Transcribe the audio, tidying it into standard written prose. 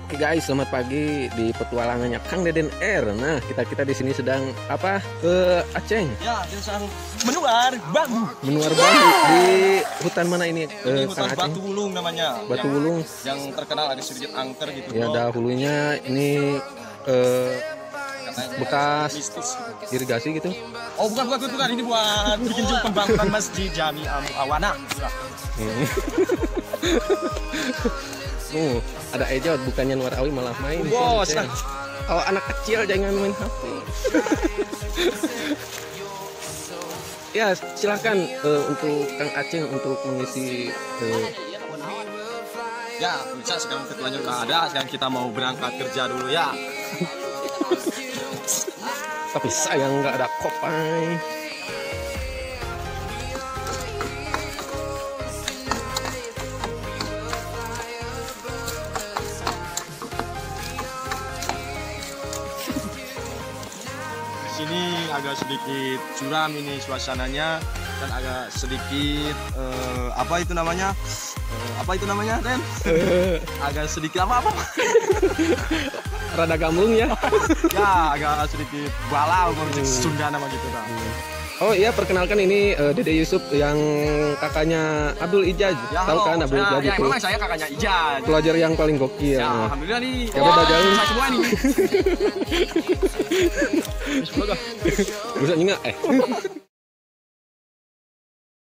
Oke guys, selamat pagi di petualangannya Kang Deden R. Nah, kita di sini sedang apa? Ke Aceh. Ya, kita sedang menuar bambu. Menuar bambu di hutan mana ini? Ini Kang hutan Aceh? Batu Wulung namanya. Batu Wulung. Yang terkenal ada sedikit angker gitu. Ya, bro. dahulunya ini Katanya bekas mistis. irigasi gitu. Oh, bukan. Ini buat bikin pembangunan Masjid Jami Awana. Ada Ejot, bukannya Nuar Awi malah main di Bos, sini, Ceng. Kalau anak kecil jangan main HP. Ya, silakan untuk Kang Aceh untuk mengisi. Ya, bisa sekarang ketuanya udah ada dan kita mau berangkat kerja dulu ya. Tapi sayang nggak ada kopai. Sini agak sedikit curam ini suasananya dan agak sedikit apa itu namanya Den? Agak sedikit apa? Rada gambung ya. Ya agak sedikit balau kalau Sunda nama gitu kan. Oh iya, perkenalkan ini Dede Yusuf yang kakaknya Abdul Ijaz. Ya, Tahu kan Abdul Ijaz ya, itu memang saya kakaknya Ijaz. pelajar yang paling gokil. Ya, alhamdulillah nih. Ya, beda jauh. Saya semua nih. Bisa nggak?